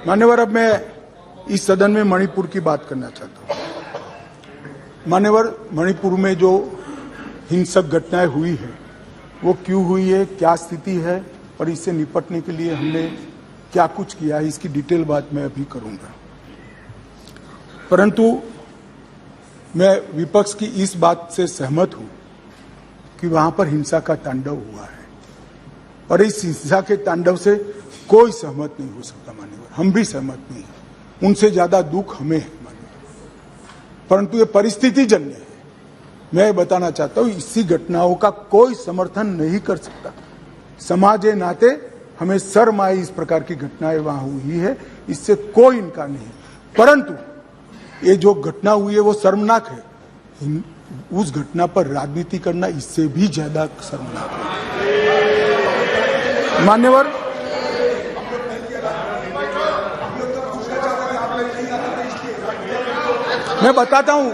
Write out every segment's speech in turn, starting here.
मान्यवर, अब मैं इस सदन में मणिपुर की बात करना चाहता हूं। मान्यवर, मणिपुर में जो हिंसक घटनाएं हुई है वो क्यों हुई है, क्या स्थिति है और इससे निपटने के लिए हमने क्या कुछ किया है, इसकी डिटेल बात मैं अभी करूंगा। परंतु मैं विपक्ष की इस बात से सहमत हूं कि वहां पर हिंसा का तांडव हुआ है और इस हिंसा के तांडव से कोई सहमत नहीं हो सकता। मान्यवर, हम भी सहमत नहीं हैं, उनसे ज्यादा दुख हमें है मान्यवर, परंतु ये परिस्थिति जन्य है। मैं बताना चाहता हूं, इसी घटनाओं का कोई समर्थन नहीं कर सकता। समाज के नाते हमें शर्म आई, इस प्रकार की घटनाएं वहां हुई है, इससे कोई इनकार नहीं। परंतु ये जो घटना हुई है वो शर्मनाक है। उस घटना पर राजनीति करना इससे भी ज्यादा शर्मनाक है। मान्यवर, मैं बताता हूं,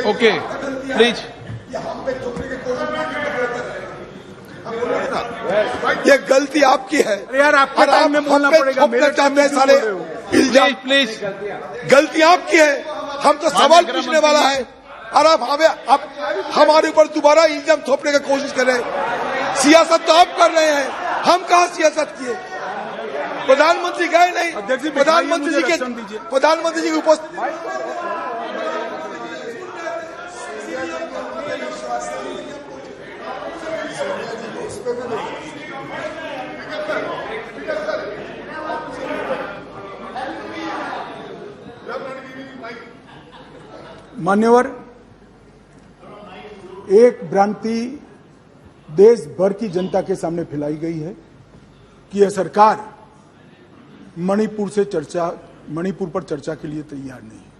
ओके प्लीज। ये गलती आपकी है। अरे यार, आपके टाइम में बोलना पड़ेगा, मेरे टाइम में साले प्लीज प्लीज। गलती आपकी है, हम तो सवाल पूछने वाला है और आप हमारे ऊपर दोबारा इल्जाम थोपने की कोशिश कर रहे हैं। सियासत तो आप कर रहे हैं, हम कहाँ सियासत किए? प्रधानमंत्री गए नहीं, प्रधानमंत्री जी की उपस्थिति। मान्यवर, एक भ्रांति देश भर की जनता के सामने फैलाई गई है कि यह सरकार मणिपुर पर चर्चा के लिए तैयार नहीं है।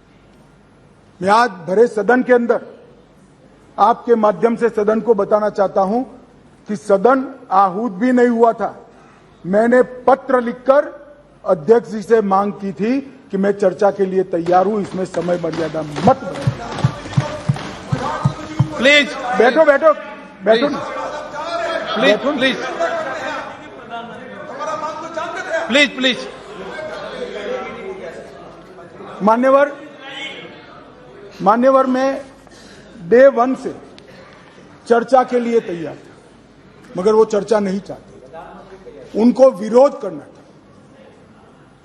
मैं आज भरे सदन के अंदर आपके माध्यम से सदन को बताना चाहता हूं कि सदन आहूत भी नहीं हुआ था। मैंने पत्र लिखकर अध्यक्ष जी से मांग की थी कि मैं चर्चा के लिए तैयार हूं, इसमें समय मर्यादा मत बढ़ाइए। प्लीज बैठो बैठो बैठो प्लीज प्लीज प्लीज प्लीज। मान्यवर, मैं डे 1 से चर्चा के लिए तैयार था, मगर वो चर्चा नहीं चाहते, उनको विरोध करना था।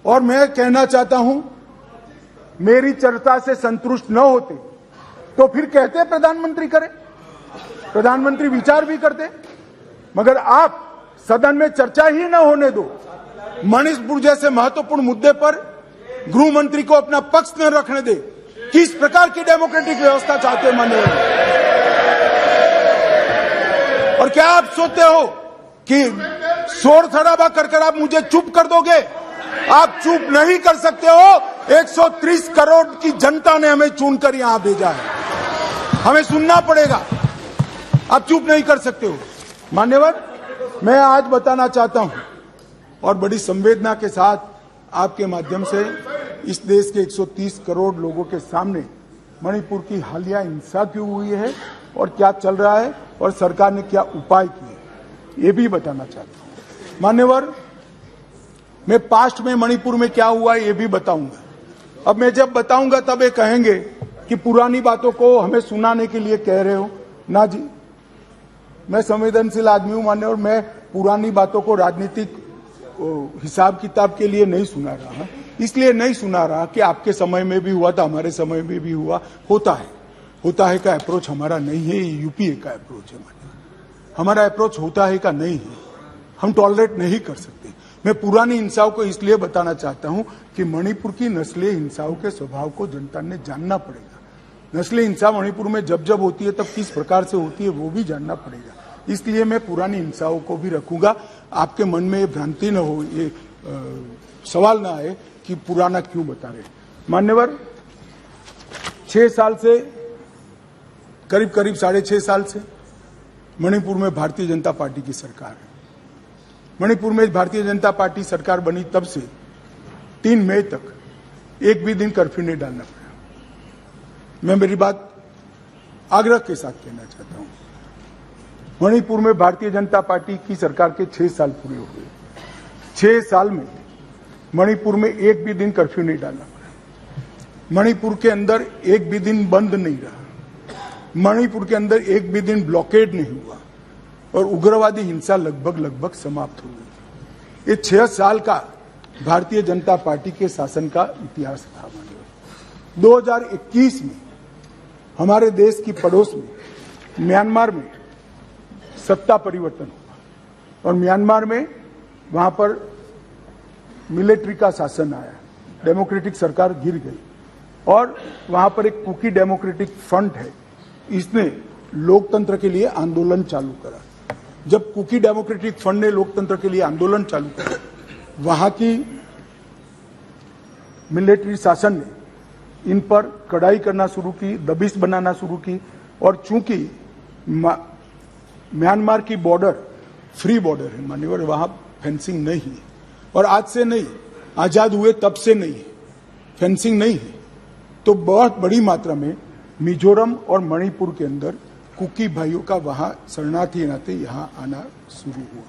और मैं कहना चाहता हूं, मेरी चर्चा से संतुष्ट न होते तो फिर कहते प्रधानमंत्री करे, प्रधानमंत्री विचार भी करते, मगर आप सदन में चर्चा ही न होने दो। मणिपुर जैसे महत्वपूर्ण मुद्दे पर गृह मंत्री को अपना पक्ष न रखने दे। किस प्रकार की डेमोक्रेटिक व्यवस्था चाहते हैं माननीय? और क्या आप सोचते हो कि शोर शराबा कर आप मुझे चुप कर दोगे? आप चुप नहीं कर सकते हो। 130 करोड़ की जनता ने हमें चुनकर यहां भेजा है, हमें सुनना पड़ेगा। आप चुप नहीं कर सकते हो। मान्यवर, मैं आज बताना चाहता हूं और बड़ी संवेदना के साथ आपके माध्यम से इस देश के 130 करोड़ लोगों के सामने मणिपुर की हालिया हिंसा क्यों हुई है और क्या चल रहा है और सरकार ने क्या उपाय किए, ये भी बताना चाहता हूं। मान्यवर, मैं पास्ट में मणिपुर में क्या हुआ ये भी बताऊंगा। अब मैं जब बताऊंगा तब ये कहेंगे कि पुरानी बातों को हमें सुनाने के लिए कह रहे हो। ना जी, मैं संवेदनशील आदमी हूं मान्यवर, मैं पुरानी बातों को राजनीतिक हिसाब किताब के लिए नहीं सुना रहा। इसलिए नहीं सुना रहा कि आपके समय में भी हुआ था, हमारे समय में भी हुआ, होता है का अप्रोच हमारा नहीं है, ये यूपीए का अप्रोच है। हमारा अप्रोच होता है का नहीं है, हम टॉलरेट नहीं कर सकते। मैं पुरानी हिंसाओं को इसलिए बताना चाहता हूं कि मणिपुर की नस्लीय हिंसाओं के स्वभाव को जनता ने जानना पड़ेगा। नस्लीय हिंसा मणिपुर में जब जब होती है तब किस प्रकार से होती है वो भी जानना पड़ेगा। इसलिए मैं पुरानी हिंसाओं को भी रखूंगा। आपके मन में ये भ्रांति न हो, ये सवाल ना आए कि पुराना क्यों बता रहे। मान्यवर, 6 साल से करीब 6.5 साल से मणिपुर में भारतीय जनता पार्टी की सरकार है। मणिपुर में भारतीय जनता पार्टी सरकार बनी तब से 3 मई तक एक भी दिन कर्फ्यू नहीं डालना पड़ा। मैं मेरी बात आग्रह के साथ कहना चाहता हूं, मणिपुर में भारतीय जनता पार्टी की सरकार के 6 साल पूरे हो गए। 6 साल में मणिपुर में एक भी दिन कर्फ्यू नहीं डालना पड़ा। मणिपुर के अंदर एक भी दिन बंद नहीं रहा। मणिपुर के अंदर एक भी दिन ब्लॉकेड नहीं हुआ और उग्रवादी हिंसा लगभग समाप्त हो गई। ये 6 साल का भारतीय जनता पार्टी के शासन का इतिहास था। 2021 में हमारे देश की पड़ोस में म्यांमार में सत्ता परिवर्तन हुआ और म्यांमार में वहां पर मिलिट्री का शासन आया, डेमोक्रेटिक सरकार गिर गई और वहां पर एक कुकी डेमोक्रेटिक फ्रंट है, इसने लोकतंत्र के लिए आंदोलन चालू करा। जब कुकी डेमोक्रेटिक फ्रंट ने लोकतंत्र के लिए आंदोलन चालू करा, वहां की मिलिट्री शासन ने इन पर कड़ाई करना शुरू की, दबिश बनाना शुरू की और चूंकि म्यांमार की बॉर्डर फ्री बॉर्डर है मान्यवर, वहां फेंसिंग नहीं है और आज से नहीं, आजाद हुए तब से नहीं है, फेंसिंग नहीं है। तो बहुत बड़ी मात्रा में मिजोरम और मणिपुर के अंदर कुकी भाइयों का वहां शरणार्थी नाते यहां आना शुरू हुआ।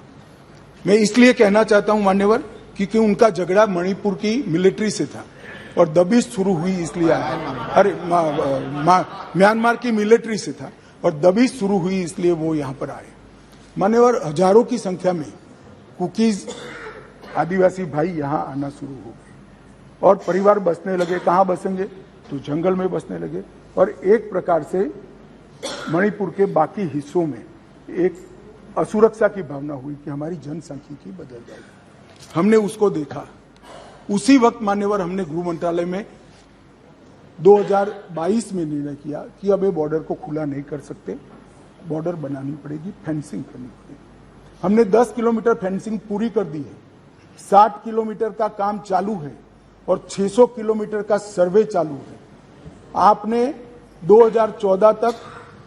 मैं इसलिए कहना चाहता हूं मान्यवर, क्योंकि उनका झगड़ा मणिपुर की मिलिट्री से था और दबिश शुरू हुई इसलिए म्यांमार की मिलिट्री से था और दबिश शुरू हुई इसलिए वो यहां पर आए। मान्यवर, हजारों की संख्या में कुकीज आदिवासी भाई यहां आना शुरू हो गए और परिवार बसने लगे। कहां बसेंगे? तो जंगल में बसने लगे और एक प्रकार से मणिपुर के बाकी हिस्सों में एक असुरक्षा की भावना हुई कि हमारी जनसांख्यिकी बदल जाएगी। हमने उसको देखा। उसी वक्त मान्यवर हमने गृह मंत्रालय में 2022 में निर्णय किया कि अब ये बॉर्डर को खुला नहीं कर सकते, बॉर्डर बनानी पड़ेगी, फेंसिंग करनी पड़ेगी। हमने 10 किलोमीटर फेंसिंग पूरी कर दी है, 60 किलोमीटर का काम चालू है और 600 किलोमीटर का सर्वे चालू है। आपने 2014 तक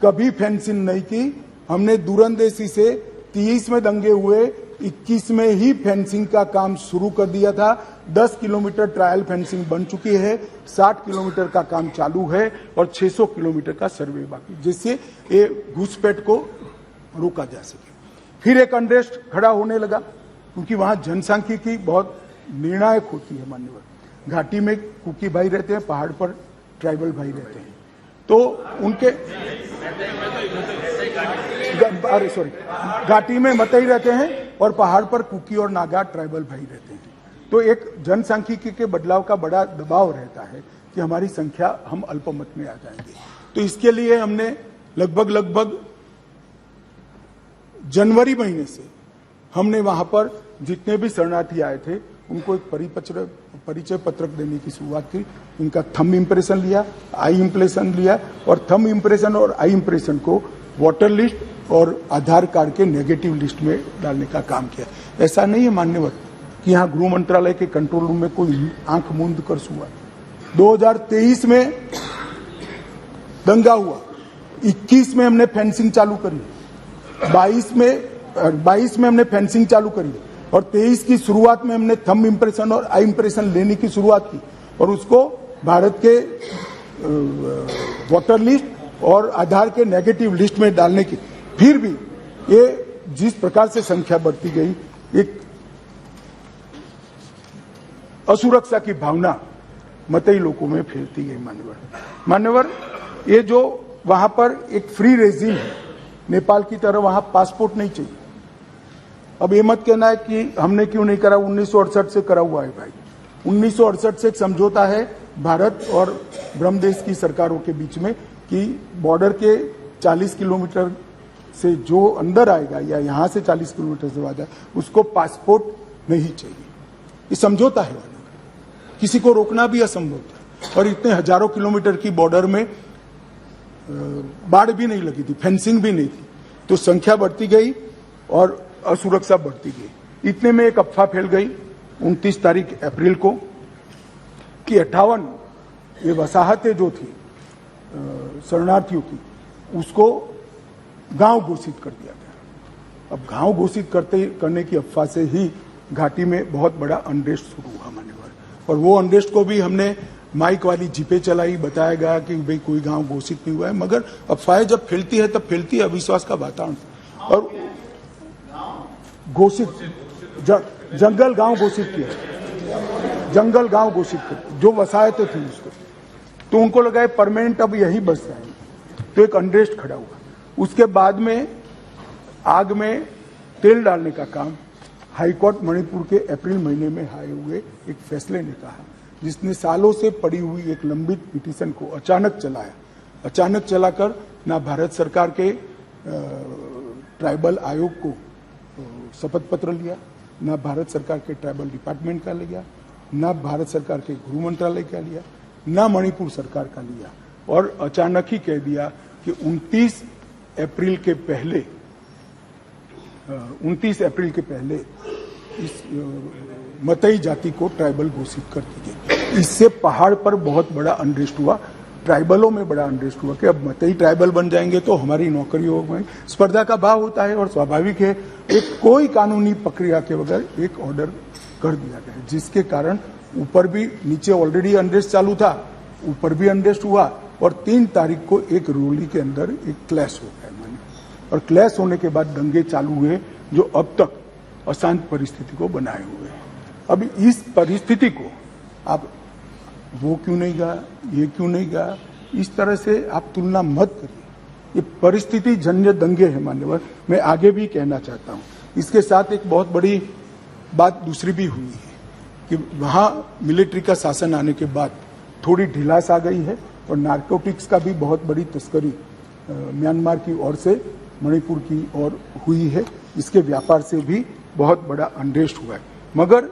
कभी फेंसिंग नहीं की। हमने दूरंदेशी से 30 में दंगे हुए, 21 में ही फेंसिंग का काम शुरू कर दिया था। 10 किलोमीटर ट्रायल फेंसिंग बन चुकी है, 60 किलोमीटर का काम चालू है और 600 किलोमीटर का सर्वे बाकी, जिससे ये घुसपैठ को रोका जा सके। फिर एक अनरेस्ट खड़ा होने लगा क्योंकि वहां जनसांख्यिकी बहुत निर्णायक होती है मान्यवर। घाटी में कुकी भाई रहते हैं, पहाड़ पर ट्राइबल भाई रहते हैं, तो उनके घाटी में मतई रहते हैं और पहाड़ पर कुकी और नागा ट्राइबल भाई रहते हैं। तो एक जनसांख्यिकी के बदलाव का बड़ा दबाव रहता है कि हमारी संख्या, हम अल्पमत में आ जाएंगे। तो इसके लिए हमने लगभग जनवरी महीने से हमने वहां पर जितने भी शरणार्थी आए थे उनको एक परिचय पत्रक देने की शुरुआत की। उनका थंब इंप्रेशन लिया, आई इंप्रेशन लिया और थंब इंप्रेशन और आई इंप्रेशन को वोटर लिस्ट और आधार कार्ड के नेगेटिव लिस्ट में डालने का काम किया। ऐसा नहीं है मान्यवर कि यहाँ गृह मंत्रालय के कंट्रोल रूम में कोई आंख मूंद कर हुआ। 2023 में दंगा हुआ, 21 में हमने फेंसिंग चालू करी, 22 में हमने फेंसिंग चालू करी और 23 की शुरुआत में हमने थंब इंप्रेशन और आई इंप्रेशन लेने की शुरुआत की और उसको भारत के वोटर लिस्ट और आधार के नेगेटिव लिस्ट में डालने की। फिर भी ये जिस प्रकार से संख्या बढ़ती गई, एक असुरक्षा की भावना मतई लोगों में फैलती गई मान्यवर। ये जो वहां पर एक फ्री रेजिम है, नेपाल की तरह वहां पासपोर्ट नहीं चाहिए। अब ये मत कहना है कि हमने क्यों नहीं करा, 1968 से करा हुआ है भाई। 1968 से एक समझौता है भारत और ब्रह्मदेश की सरकारों के बीच में कि बॉर्डर के 40 किलोमीटर से जो अंदर आएगा या यहां से 40 किलोमीटर से आ जाए उसको पासपोर्ट नहीं चाहिए। ये समझौता है, किसी को रोकना भी असंभव था। और इतने हजारों किलोमीटर की बॉर्डर में बाढ़ भी नहीं लगी थी, फेंसिंग भी नहीं थी, तो संख्या बढ़ती गई और असुरक्षा बढ़ती गई। इतने में एक अफवाह फैल गई 29 तारीख अप्रैल को कि 58 ये वसाहतें जो थी शरणार्थियों की, उसको गांव घोषित कर दिया गया। अब गांव घोषित करने की अफवाह से ही घाटी में बहुत बड़ा अनरेस्ट शुरू हुआ मान्यवर। और वो अनरेस्ट को भी हमने माइक वाली जीपे चलाई, बताया गया कि भाई कोई गांव घोषित नहीं हुआ है, मगर अफवाहें जब फैलती है तब फैलती है, अविश्वास का वातावरण। और घोषित जंगल गांव घोषित किया, जंगल गांव घोषित किया, जो वसायतें थी उसको, तो उनको लगा परमानेंट अब यही बस जाएंगे, तो एक अनरेस्ट खड़ा हुआ। उसके बाद में आग में तेल डालने का काम हाईकोर्ट मणिपुर के अप्रैल महीने में आए हुए एक फैसले ने कहा, जिसने सालों से पड़ी हुई एक लंबित पिटीशन को अचानक चलाया। अचानक चलाकर ना भारत सरकार के ट्राइबल आयोग को शपथ पत्र लिया, ना भारत सरकार के ट्राइबल डिपार्टमेंट का लिया, ना भारत सरकार के गृह मंत्रालय का लिया, ना मणिपुर सरकार का लिया, और अचानक ही कह दिया कि 29 अप्रैल के पहले इस मतई जाति को ट्राइबल घोषित कर दी गई। इससे पहाड़ पर बहुत बड़ा अनरेस्ट हुआ, ट्राइबलों में बड़ा अनरेस्ट हुआ कि अब मतई ट्राइबल बन जाएंगे तो हमारी नौकरी हो गई। स्पर्धा का भाव होता है और स्वाभाविक है, एक कोई कानूनी प्रक्रिया के बगैर एक ऑर्डर कर दिया गया, जिसके कारण ऊपर भी, नीचे ऑलरेडी अनरेस्ट चालू था, ऊपर भी अनरेस्ट हुआ, और 3 तारीख को एक रोली के अंदर एक क्लैश हो गया, और क्लैश होने के बाद दंगे चालू हुए, जो अब तक अशांत परिस्थिति को बनाए हुए हैं। अब इस परिस्थिति को आप वो क्यों नहीं गया, ये क्यों नहीं गया, इस तरह से आप तुलना मत करिए। ये परिस्थिति जन्य दंगे हैं मान्यवर। मैं आगे भी कहना चाहता हूं, इसके साथ एक बहुत बड़ी बात दूसरी भी हुई है कि वहां मिलिट्री का शासन आने के बाद थोड़ी ढिलास आ गई है, और नारकोटिक्स का भी बहुत बड़ी तस्करी म्यांमार की ओर से मणिपुर की ओर हुई है। इसके व्यापार से भी बहुत बड़ा अनरेस्ट हुआ है। मगर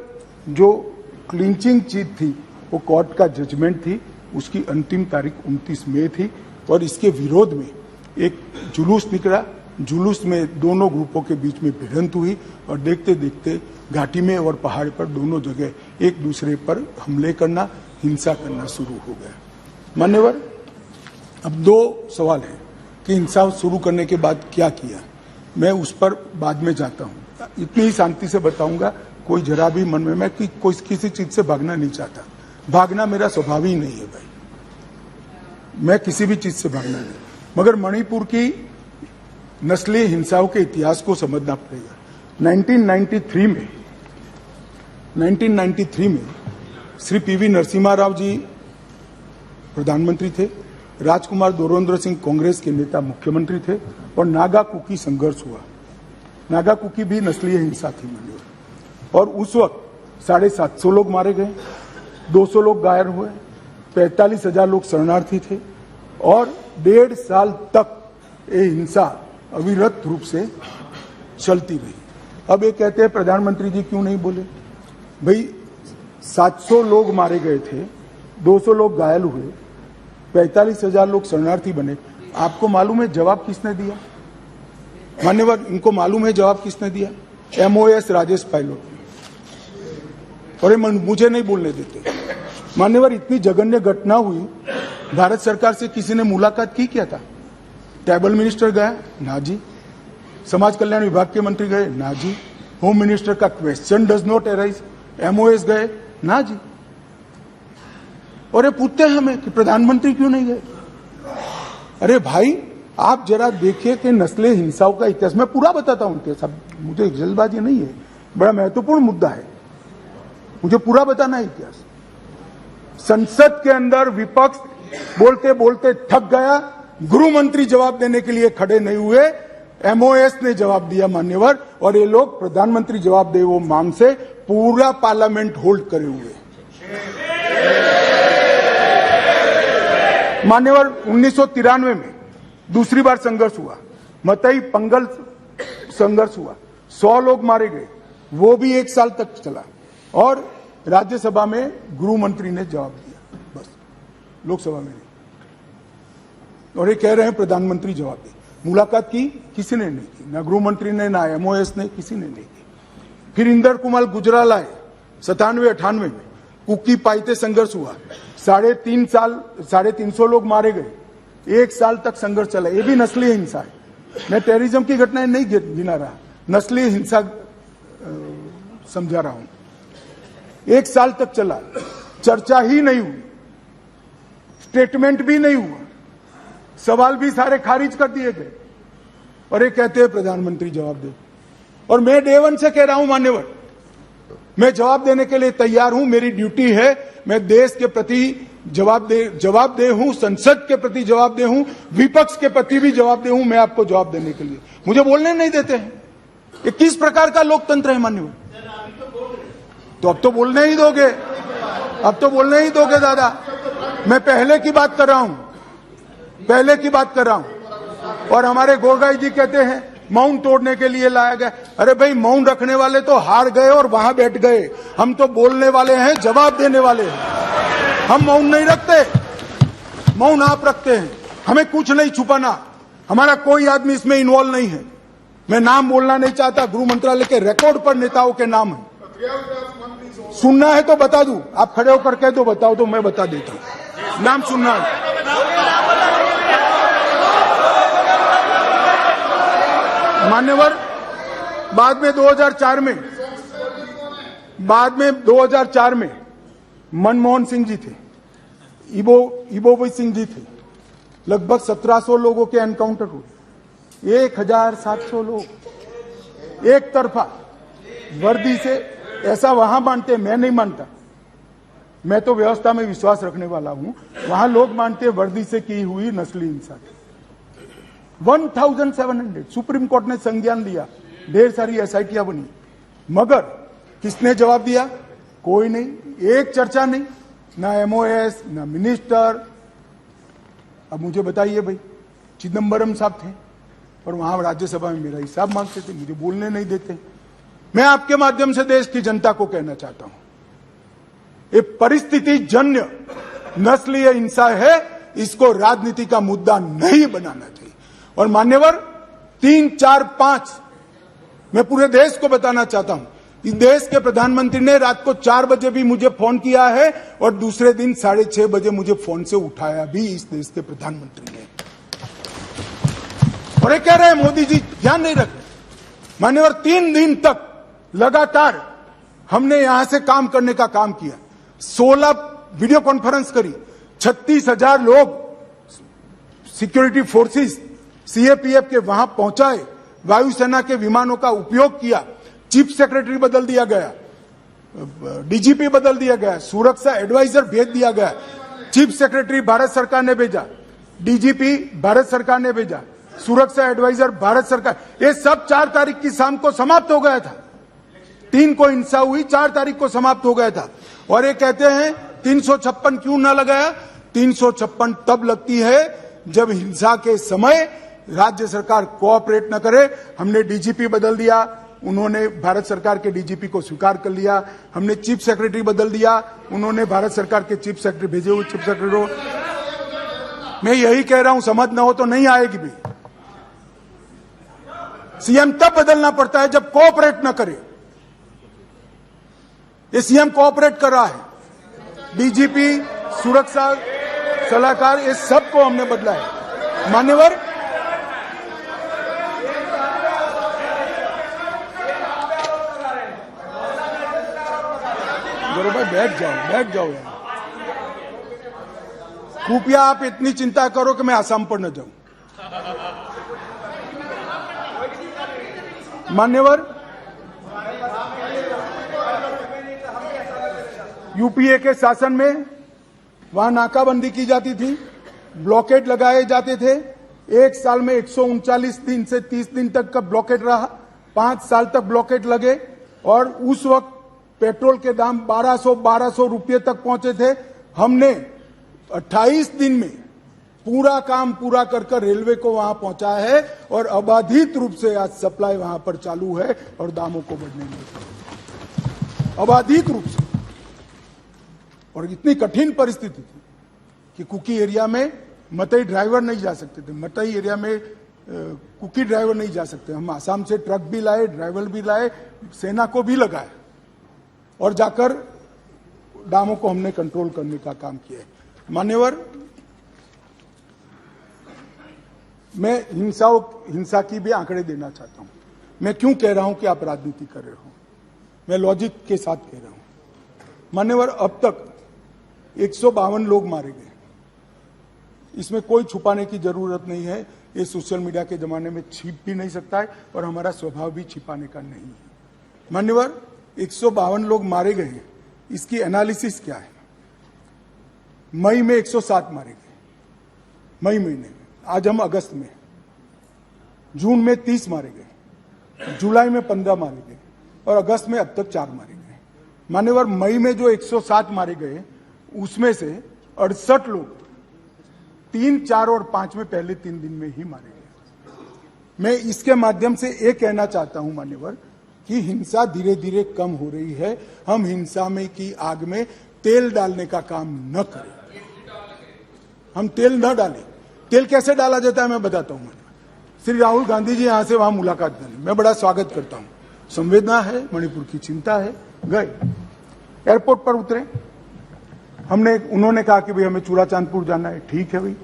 जो क्लिंचिंग चीज थी वो कोर्ट का जजमेंट थी, उसकी अंतिम तारीख 29 मई थी, और इसके विरोध में एक जुलूस निकला। जुलूस में दोनों ग्रुपों के बीच में भिड़ंत हुई, और देखते देखते घाटी में और पहाड़ पर दोनों जगह एक दूसरे पर हमले करना, हिंसा करना शुरू हो गया। मान्यवर, अब 2 सवाल हैं कि हिंसा शुरू करने के बाद क्या किया, मैं उस पर बाद में जाता हूं। इतनी ही शांति से बताऊंगा, कोई जरा भी मन में, मैं कोई किसी चीज से भागना नहीं चाहता, भागना मेरा स्वभाव ही नहीं है भाई, मैं किसी भी चीज से भागना नहीं। मगर मणिपुर की नस्लीय हिंसाओं के इतिहास को समझना पड़ेगा। 1993 में श्री पीवी नरसिम्हा राव जी प्रधानमंत्री थे, राजकुमार दोरेंद्र सिंह कांग्रेस के नेता मुख्यमंत्री थे, और नागा कुकी संघर्ष हुआ। नागा कुकी भी नस्लीय हिंसा थी मान्यवर, और उस वक्त 750 लोग मारे गए, 200 लोग घायल हुए, 45,000 लोग शरणार्थी थे, और 1.5 साल तक ये हिंसा अविरत रूप से चलती रही। अब ये कहते हैं प्रधानमंत्री जी क्यों नहीं बोले? भाई 700 लोग मारे गए थे, 200 लोग घायल हुए, 45,000 लोग शरणार्थी बने। आपको मालूम है जवाब किसने दिया? मान्यवर, इनको मालूम है जवाब किसने दिया? MOS राजेश पायलट। और मुझे नहीं बोलने देते। मान्यवर, इतनी जघन्य घटना हुई, भारत सरकार से किसी ने मुलाकात की क्या था? ट्राइबल मिनिस्टर गया? ना जी। समाज कल्याण विभाग के मंत्री गए? ना जी। होम मिनिस्टर का question does not arise. MOS गए? ना जी। और ये पूछते हैं हमें कि प्रधानमंत्री क्यों नहीं गए? अरे भाई, आप जरा देखिए कि नस्लीय हिंसाओं का इतिहास, मैं पूरा बताता हूं इतिहास, मुझे जल्दबाजी नहीं है, बड़ा महत्वपूर्ण मुद्दा है, मुझे पूरा बताना है इतिहास। संसद के अंदर विपक्ष बोलते बोलते थक गया, गृह मंत्री जवाब देने के लिए खड़े नहीं हुए, MOS ने जवाब दिया मान्यवर, और ये लोग प्रधानमंत्री जवाब दे वो मांग से पूरा पार्लियामेंट होल्ड करे हुए। मान्यवर, 1993 में दूसरी बार संघर्ष हुआ, मतई पंगल संघर्ष हुआ, 100 लोग मारे गए, वो भी 1 साल तक चला, और राज्यसभा में गृह मंत्री ने जवाब दिया, बस, लोकसभा में नहीं। और ये कह रहे हैं प्रधानमंत्री जवाब दे। मुलाकात की किसी ने नहीं की, ना गृह मंत्री ने, ना MOS ने, किसी ने नहीं की। फिर इंदर कुमार गुजराल आए 97-98 में, कुकी पाइते संघर्ष हुआ, 350 लोग मारे गए, 1 साल तक संघर्ष चला। ये भी नस्लीय हिंसा है, मैं टेररिज्म की घटनाएं नहीं गिना रहा, नस्लीय हिंसा समझा रहा हूं। 1 साल तक चला, चर्चा ही नहीं हुई, स्टेटमेंट भी नहीं हुआ, सवाल भी सारे खारिज कर दिए गए, और ये कहते हैं प्रधानमंत्री जवाब दे। और मैं डे वन से कह रहा हूं मान्यवर, मैं जवाब देने के लिए तैयार हूं। मेरी ड्यूटी है, मैं देश के प्रति जवाब दे हूं, संसद के प्रति जवाब दे हूं, विपक्ष के प्रति भी जवाब दे हूं। मैं आपको जवाब देने के लिए, मुझे बोलने नहीं देते हैं। ये किस प्रकार का लोकतंत्र है मान्यवर? तो अब तो बोलने ही दोगे, अब तो बोलने ही दोगे दादा। मैं पहले की बात कर रहा हूं, पहले की बात कर रहा हूं। और हमारे गोगाई जी कहते हैं मौन तोड़ने के लिए लाया गया। अरे भाई, मौन रखने वाले तो हार गए और वहां बैठ गए। हम तो बोलने वाले हैं, जवाब देने वाले हैं। हम मौन नहीं रखते, मौन आप रखते हैं। हमें कुछ नहीं छुपाना, हमारा कोई आदमी इसमें इन्वॉल्व नहीं है। मैं नाम बोलना नहीं चाहता, गृह मंत्रालय के रिकॉर्ड पर नेताओं के नाम है। सुनना है तो बता दूं, आप खड़े होकर कह दो बताओ तो मैं बता देता हूं। नाम सुनना है? मान्यवर, बाद में 2004 में मनमोहन सिंह जी थे, इबोवी सिंह जी थे। लगभग 1700 लोगों के एनकाउंटर हुए, 1700 लोग एक तरफा वर्दी से। ऐसा वहां मानते, मैं नहीं मानता। मैं तो व्यवस्था में विश्वास रखने वाला हूं। वहां लोग मानते वर्दी से की हुई नस्ली हिंसा। 1700 सुप्रीम कोर्ट ने संज्ञान लिया, ढेर सारी एसआईटियां बनी, मगर किसने जवाब दिया? कोई नहीं, एक चर्चा नहीं, ना एमओएस, ना मिनिस्टर। अब मुझे बताइए भाई, चिदम्बरम साहब थे और वहां राज्यसभा में मेरा हिसाब मांगते थे, मुझे बोलने नहीं देते। मैं आपके माध्यम से देश की जनता को कहना चाहता हूं, ये परिस्थिति जन्य नस्लीय हिंसा है, इसको राजनीति का मुद्दा नहीं बनाना चाहिए। और मान्यवर, 3, 4, 5 मैं पूरे देश को बताना चाहता हूं, इस देश के प्रधानमंत्री ने रात को 4 बजे भी मुझे फोन किया है और दूसरे दिन 6:30 बजे मुझे फोन से उठाया भी इस देश के प्रधानमंत्री ने। और ये कह रहे हैं मोदी जी ध्यान नहीं रख रहे। मान्यवर, 3 दिन तक लगातार हमने यहां से काम करने का काम किया। 16 वीडियो कॉन्फ्रेंस करी, 36,000 लोग सिक्योरिटी फोर्सेस सीएपीएफ के वहां पहुंचाए, वायुसेना के विमानों का उपयोग किया। चीफ सेक्रेटरी बदल दिया गया, डीजीपी बदल दिया गया, सुरक्षा एडवाइजर भेज दिया गया। चीफ सेक्रेटरी भारत सरकार ने भेजा, डीजीपी भारत सरकार ने भेजा, सुरक्षा एडवाइजर भारत सरकार। ये सब 4 तारीख की शाम को समाप्त हो गया था। 3 को हिंसा हुई, 4 तारीख को समाप्त हो गया था। और ये कहते हैं 356 क्यों ना लगाया? 356 तब लगती है जब हिंसा के समय राज्य सरकार कोऑपरेट न करे। हमने डीजीपी बदल दिया, उन्होंने भारत सरकार के डीजीपी को स्वीकार कर लिया। हमने चीफ सेक्रेटरी बदल दिया, उन्होंने भारत सरकार के चीफ सेक्रेटरी भेजे हुए चीफ सेक्रेटरी को। मैं यही कह रहा हूं, समझ न हो तो नहीं आएगी भी। सीएम तब बदलना पड़ता है जब कोऑपरेट न करे। ये सीएम कोऑपरेट कर रहा है, डीजीपी, सुरक्षा सलाहकार, ये सबको हमने बदला है। मान्यवर, भाई बैठ जाओ यार। कृपया आप इतनी चिंता करो कि मैं आसाम पर न जाऊं। मान्यवर, यूपीए के शासन में वहां नाकाबंदी की जाती थी, ब्लॉकेड लगाए जाते थे। 1 साल में 139 दिन से 30 दिन तक का ब्लॉकेड रहा, 5 साल तक ब्लॉकेड लगे। और उस वक्त पेट्रोल के दाम 1200 रुपये तक पहुंचे थे। हमने 28 दिन में पूरा काम पूरा कर रेलवे को वहां पहुंचा है और अबाधित रूप से आज सप्लाई वहां पर चालू है और दामों को बढ़ने नहीं, अबाधित रूप से। और इतनी कठिन परिस्थिति थी कि कुकी एरिया में मतई ड्राइवर नहीं जा सकते थे, मतई एरिया में कुकी ड्राइवर नहीं जा सकते। हम आसाम से ट्रक भी लाए, ड्राइवर भी लाए, सेना को भी लगाए और जाकर दामों को हमने कंट्रोल करने का काम किया है। मान्यवर, मैं हिंसा की भी आंकड़े देना चाहता हूं। मैं क्यों कह रहा हूं कि आप राजनीति कर रहे हो, मैं लॉजिक के साथ कह रहा हूं। मान्यवर, अब तक 152 लोग मारे गए, इसमें कोई छुपाने की जरूरत नहीं है। ये सोशल मीडिया के जमाने में छिप भी नहीं सकता है और हमारा स्वभाव भी छिपाने का नहीं है। मान्यवर, 152 लोग मारे गए हैं, इसकी एनालिसिस क्या है? मई में 107 मारे गए, मई महीने में। आज हम अगस्त में, जून में 30 मारे गए, जुलाई में 15 मारे गए और अगस्त में अब तक 4 मारे गए। मान्यवर, मई में जो 107 मारे गए उसमें से 68 लोग 3, 4 और 5 में पहले 3 दिन में ही मारे गए। मैं इसके माध्यम से ये कहना चाहता हूं मान्यवर कि हिंसा धीरे धीरे कम हो रही है। हम हिंसा में की आग में तेल डालने का काम न करें, हम तेल न डालें। तेल कैसे डाला जाता है मैं बताता हूं। श्री राहुल गांधी जी यहां से वहां मुलाकात करें, मैं बड़ा स्वागत करता हूं। संवेदना है, मणिपुर की चिंता है। गए, एयरपोर्ट पर उतरे, उन्होंने कहा कि भाई हमें चूड़ाचांदपुर जाना है। ठीक है भाई,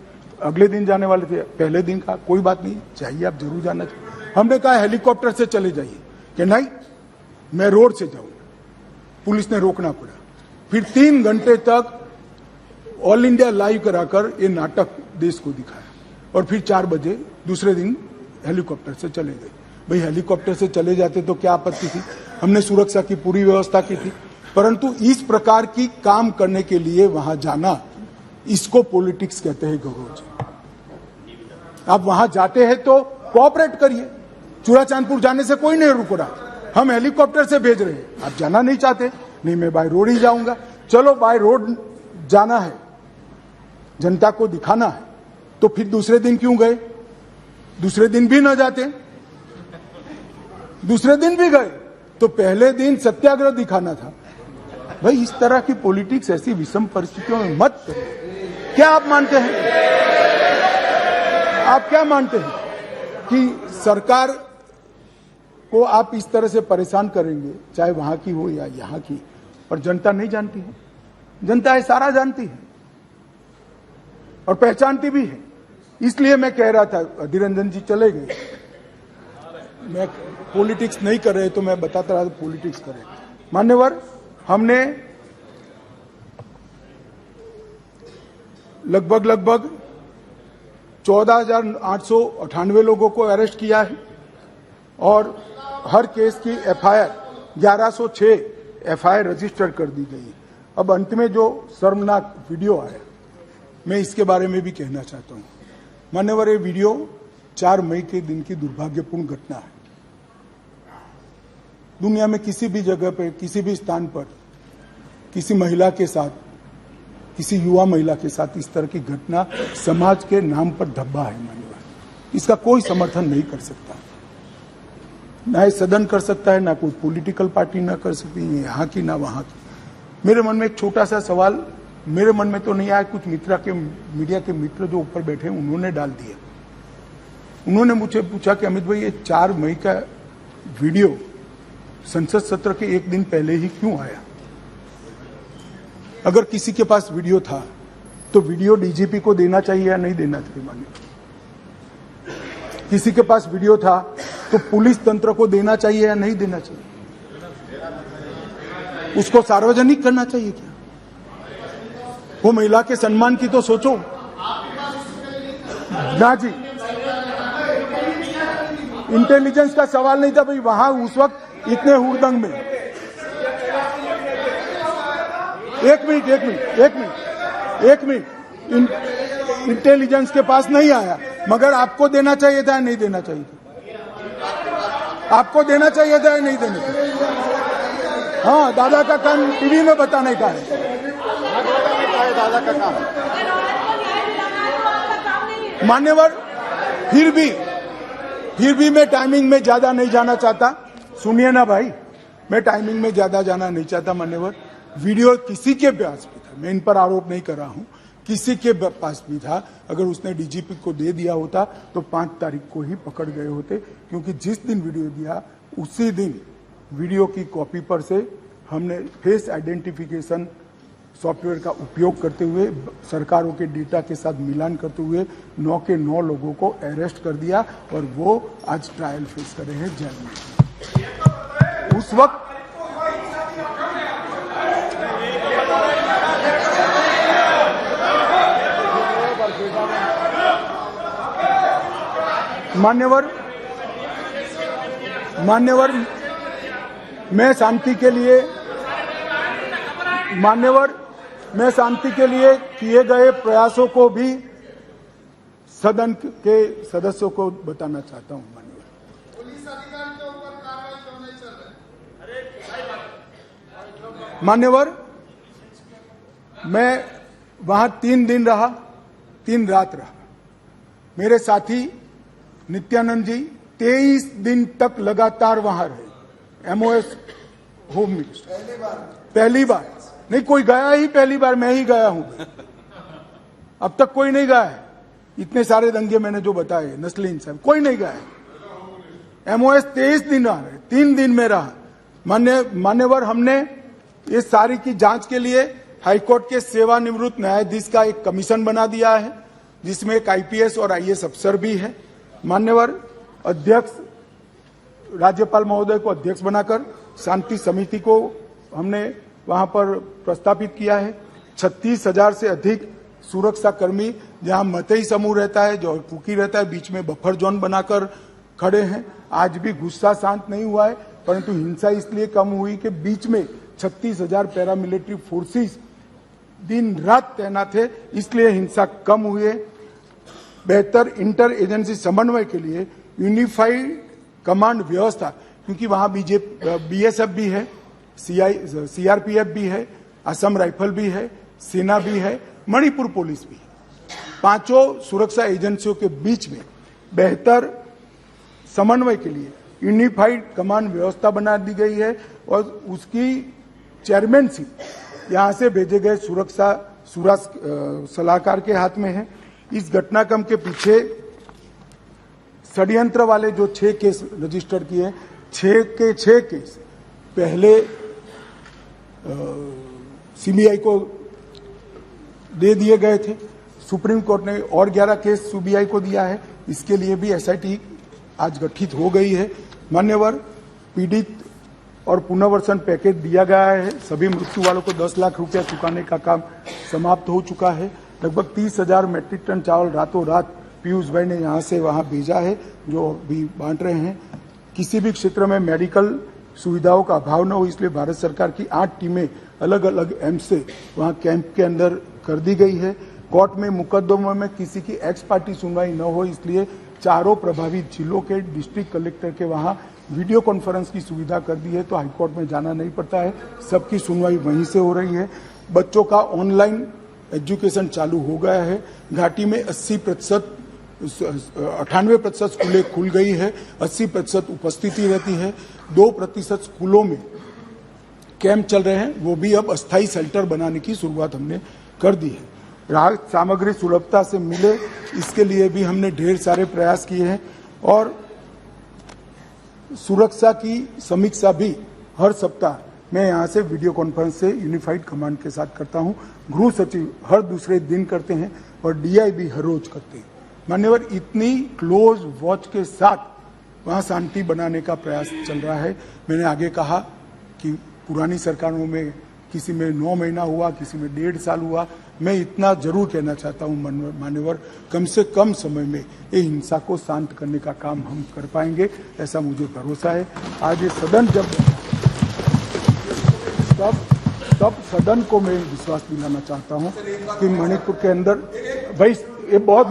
अगले दिन जाने वाले थे, पहले दिन कहा कोई बात नहीं, चाहिए आप जरूर जाना चाहिए। हमने कहा हेलीकॉप्टर से चले जाइए, कि नहीं मैं रोड से जाऊंगा। पुलिस ने रोकना पड़ा। फिर 3 घंटे तक ऑल इंडिया लाइव कराकर ये नाटक देश को दिखाया और फिर 4 बजे दूसरे दिन हेलीकॉप्टर से चले गए। भाई हेलीकॉप्टर से चले जाते तो क्या आपत्ति थी? हमने सुरक्षा की पूरी व्यवस्था की थी, परंतु इस प्रकार की काम करने के लिए वहां जाना, इसको पॉलिटिक्स कहते हैं गौरव जी। आप वहां जाते हैं तो कोऑपरेट करिए। चूड़ाचांदपुर जाने से कोई नहीं रुक रहा, हम हेलीकॉप्टर से भेज रहे हैं। आप जाना नहीं चाहते, नहीं मैं बाय रोड ही जाऊंगा। चलो बाय रोड जाना है, जनता को दिखाना है, तो फिर दूसरे दिन क्यों गए? दूसरे दिन भी न जाते, दूसरे दिन भी गए तो पहले दिन सत्याग्रह दिखाना था। भाई इस तरह की पॉलिटिक्स ऐसी विषम परिस्थितियों में मत करिए। क्या आप मानते हैं, आप क्या मानते हैं कि सरकार को आप इस तरह से परेशान करेंगे, चाहे वहां की हो या यहां की, और जनता नहीं जानती है? जनता ये सारा जानती है और पहचानती भी है। इसलिए मैं कह रहा था, अधीर रंजन जी चले गए, मैं पॉलिटिक्स नहीं कर रहे तो मैं बताता रहा पॉलिटिक्स कर रहे। मान्यवर, हमने लगभग 14,898 लोगों को अरेस्ट किया है और हर केस की एफआईआर 1106 एफआईआर रजिस्टर कर दी गई है। अब अंत में जो शर्मनाक वीडियो आया, मैं इसके बारे में भी कहना चाहता हूं। मान्यवर, ये वीडियो 4 मई के दिन की दुर्भाग्यपूर्ण घटना है। दुनिया में किसी भी जगह पर, किसी भी स्थान पर, किसी महिला के साथ, किसी युवा महिला के साथ इस तरह की घटना समाज के नाम पर धब्बा है। मान्यवर, इसका कोई समर्थन नहीं कर सकता, ना ये सदन कर सकता है, ना कोई पॉलिटिकल पार्टी ना कर सकती है, यहाँ की ना वहां की। मेरे मन में एक छोटा सा सवाल, मेरे मन में तो नहीं आया, कुछ मीडिया के मित्र जो ऊपर बैठे उन्होंने डाल दिया। उन्होंने मुझे पूछा कि अमित भाई ये 4 मई का वीडियो संसद सत्र के 1 दिन पहले ही क्यों आया? अगर किसी के पास वीडियो था तो वीडियो डीजीपी को देना चाहिए या नहीं देना चाहिए? मानिए, किसी के पास वीडियो था तो पुलिस तंत्र को देना चाहिए या नहीं देना चाहिए? उसको सार्वजनिक करना चाहिए क्या? वो महिला के सम्मान की तो सोचो ना जी। इंटेलिजेंस का सवाल नहीं था भाई, वहां उस वक्त इतने हुड़दंग में। एक मिनट, इंटेलिजेंस के पास नहीं आया, मगर आपको देना चाहिए था या नहीं देना चाहिए था? आपको देना चाहिए था या नहीं देना चाहिए? हाँ, दादा का काम टीवी में बताने का है। दादा का काम मान्यवर, फिर भी मैं टाइमिंग में ज्यादा नहीं जाना चाहता। सुनिए ना भाई, मैं टाइमिंग में ज्यादा जाना नहीं चाहता। मान्यवर, वीडियो किसी के पास भी था, मैं इन पर आरोप नहीं कर रहा हूं, किसी के पास भी था। अगर उसने डीजीपी को दे दिया होता तो 5 तारीख को ही पकड़ गए होते, क्योंकि जिस दिन वीडियो दिया उसी दिन वीडियो की कॉपी पर से हमने फेस आइडेंटिफिकेशन सॉफ्टवेयर का उपयोग करते हुए सरकारों के डेटा के साथ मिलान करते हुए 9 के 9 लोगों को अरेस्ट कर दिया और वो आज ट्रायल फेस कर रहे हैं जेल में। उस वक्त मान्यवर, मैं शांति के लिए किए गए प्रयासों को भी सदन के सदस्यों को बताना चाहता हूं। मान्यवर, पुलिस अधिकारी के ऊपर कार्रवाई क्यों नहीं चल रही? मान्यवर, मैं वहां 3 दिन रहा, 3 रात रहा। मेरे साथी नित्यानंद जी 23 दिन तक लगातार वहां रहे। एमओएस होम मिनिस्टर पहली बार नहीं, कोई गया ही पहली बार मैं ही गया हूं। अब तक कोई नहीं गया है। इतने सारे दंगे मैंने जो बताए, नस्ली इंसान, कोई नहीं गया है। एमओएस 23 दिन रहा, 3 दिन में रहा। मान्यवर, हमने इस सारी की जांच के लिए हाईकोर्ट के सेवानिवृत्त न्यायाधीश का एक कमीशन बना दिया है, जिसमें एक आईपीएस और आईएएस अफसर भी है। मान्यवर, अध्यक्ष राज्यपाल महोदय को अध्यक्ष बनाकर शांति समिति को हमने वहां पर प्रस्तापित किया है। 36,000 से अधिक सुरक्षा कर्मी, जहां मतई समूह रहता है, जो कुकी रहता है, बीच में बफर जोन बनाकर खड़े हैं। आज भी गुस्सा शांत नहीं हुआ है, परंतु हिंसा इसलिए कम हुई कि बीच में 36,000 पैरामिलिट्री फोर्सेस दिन रात तैनात थे, इसलिए हिंसा कम हुई है। बेहतर इंटर एजेंसी समन्वय के लिए यूनिफाइड कमांड व्यवस्था, क्योंकि वहां बीएसएफ भी है, सीआरपीएफ भी है, असम राइफल भी है, सेना भी है, मणिपुर पुलिस भी है। 5 सुरक्षा एजेंसियों के बीच में बेहतर समन्वय के लिए यूनिफाइड कमांड व्यवस्था बना दी गई है और उसकी चेयरमैनशिप यहां से भेजे गए सुरक्षा सलाहकार के हाथ में है। इस घटनाक्रम के पीछे षड्यंत्र वाले जो 6 केस रजिस्टर किए, 6 के 6 केस पहले सीबीआई को दे दिए गए थे। सुप्रीम कोर्ट ने और 11 केस सीबीआई को दिया है। इसके लिए भी एसआईटी आज गठित हो गई है। मान्यवर, पीड़ित और पुनर्वसन पैकेज दिया गया है। सभी मृत्यु वालों को 10 लाख रुपया चुकाने का काम समाप्त हो चुका है। लगभग 30,000 मैट्रिक टन चावल रातों रात पीयूष भाई ने यहां से वहां भेजा है, जो भी बांट रहे हैं। किसी भी क्षेत्र में मेडिकल सुविधाओं का अभाव न हो, इसलिए भारत सरकार की 8 टीमें अलग अलग एम्स से वहां कैंप के अंदर कर दी गई है। कोर्ट में मुकदमों में किसी की एक्स पार्टी सुनवाई न हो, इसलिए चारों प्रभावित जिलों के डिस्ट्रिक्ट कलेक्टर के वहां वीडियो कॉन्फ्रेंस की सुविधा कर दी है, तो हाईकोर्ट में जाना नहीं पड़ता है, सबकी सुनवाई वहीं से हो रही है। बच्चों का ऑनलाइन एजुकेशन चालू हो गया है। घाटी में 98% स्कूलें खुल गई है, 80% उपस्थिति रहती है। 2% स्कूलों में कैंप चल रहे हैं, वो भी अब अस्थायी शेल्टर बनाने की शुरुआत हमने कर दी है। राहत सामग्री सुलभता से मिले, इसके लिए भी हमने ढेर सारे प्रयास किए हैं और सुरक्षा की समीक्षा भी हर सप्ताह मैं यहां से वीडियो कॉन्फ्रेंस से यूनिफाइड कमांड के साथ करता हूं। गृह सचिव हर दूसरे दिन करते हैं और डीआई भी हर रोज करते हैं। मान्यवर, इतनी क्लोज वॉच के साथ वहां शांति बनाने का प्रयास चल रहा है। मैंने आगे कहा कि पुरानी सरकारों में किसी में 9 महीना हुआ, किसी में 1.5 साल हुआ। मैं इतना जरूर कहना चाहता हूं मान्यवर, कम से कम समय में ये हिंसा को शांत करने का काम हम कर पाएंगे, ऐसा मुझे भरोसा है। आज ये सदन जब तब सदन को मैं विश्वास दिलाना चाहता हूं कि मणिपुर के अंदर भाई ये बहुत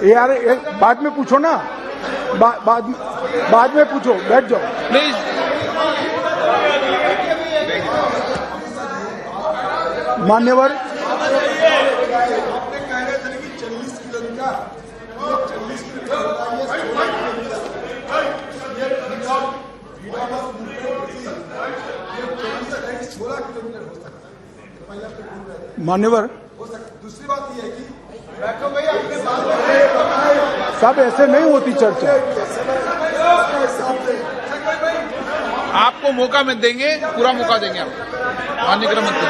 यार बाद में पूछो ना, बाद में पूछो, बैठ जाओ प्लीज। मान्यवर, मान्यवर, दूसरी बात यह है कि सब ऐसे नहीं होती चर्चा। आपको मौका में देंगे, पूरा मौका देंगे आपको, माननीय गृह मंत्री।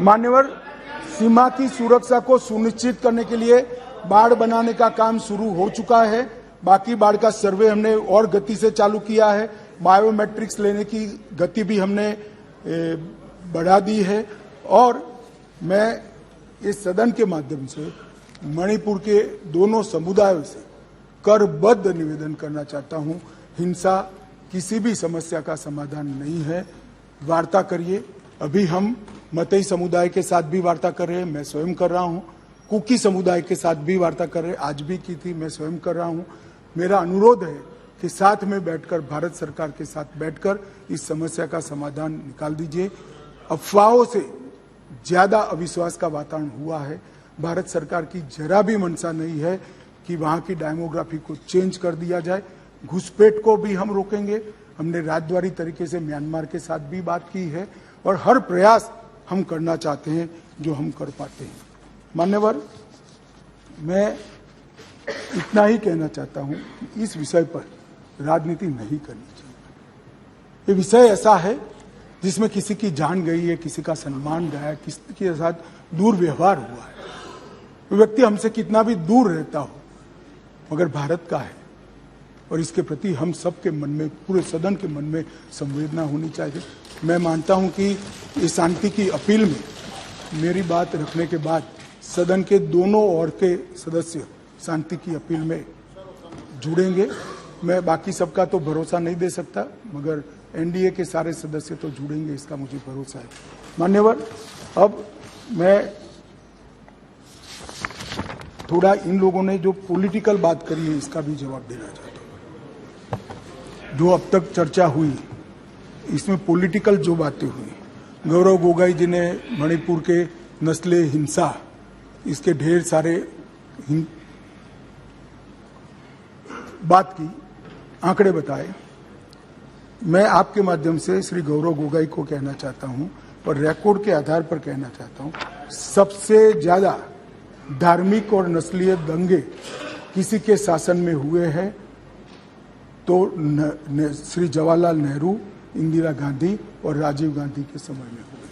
मान्यवर, सीमा की सुरक्षा को सुनिश्चित करने के लिए बाड़ बनाने का काम शुरू हो चुका है। बाकी बाड़ का सर्वे हमने और गति से चालू किया है। बायोमेट्रिक्स लेने की गति भी हमने बढ़ा दी है और मैं इस सदन के माध्यम से मणिपुर के दोनों समुदायों से करबद्ध निवेदन करना चाहता हूं, हिंसा किसी भी समस्या का समाधान नहीं है। वार्ता करिए। अभी हम मतई समुदाय के साथ भी वार्ता कर रहे हैं, मैं स्वयं कर रहा हूं। कुकी समुदाय के साथ भी वार्ता कर रहे हैं, आज भी की थी, मैं स्वयं कर रहा हूं। मेरा अनुरोध है कि साथ में बैठकर, भारत सरकार के साथ बैठकर इस समस्या का समाधान निकाल दीजिए। अफवाहों से ज्यादा अविश्वास का वातावरण हुआ है। भारत सरकार की जरा भी मंशा नहीं है कि वहां की डेमोग्राफी को चेंज कर दिया जाए। घुसपैठ को भी हम रोकेंगे। हमने राजद्वारी तरीके से म्यांमार के साथ भी बात की है और हर प्रयास हम करना चाहते हैं जो हम कर पाते हैं। मान्यवर, मैं इतना ही कहना चाहता हूं कि इस विषय पर राजनीति नहीं करनी चाहिए। ये विषय ऐसा है जिसमें किसी की जान गई है, किसी का सम्मान गया है, किसी के साथ दुर्व्यवहार हुआ है। वो व्यक्ति हमसे कितना भी दूर रहता हो, मगर भारत का है और इसके प्रति हम सबके मन में, पूरे सदन के मन में संवेदना होनी चाहिए। मैं मानता हूं कि इस शांति की अपील में मेरी बात रखने के बाद सदन के दोनों ओर के सदस्य शांति की अपील में जुड़ेंगे। मैं बाकी सबका तो भरोसा नहीं दे सकता, मगर एनडीए के सारे सदस्य तो जुड़ेंगे, इसका मुझे भरोसा है। मान्यवर, अब मैं थोड़ा इन लोगों ने जो पॉलिटिकल बात करी है इसका भी जवाब देना चाहता हूं। जो अब तक चर्चा हुई इसमें पॉलिटिकल जो बातें हुई, गौरव गोगोई जी ने मणिपुर के नस्ले हिंसा, इसके ढेर सारे बात की, आंकड़े बताए। मैं आपके माध्यम से श्री गौरव गोगोई को कहना चाहता हूं और रिकॉर्ड के आधार पर कहना चाहता हूं, सबसे ज्यादा धार्मिक और नस्लीय दंगे किसी के शासन में हुए हैं तो श्री जवाहरलाल नेहरू, इंदिरा गांधी और राजीव गांधी के समय में हुए।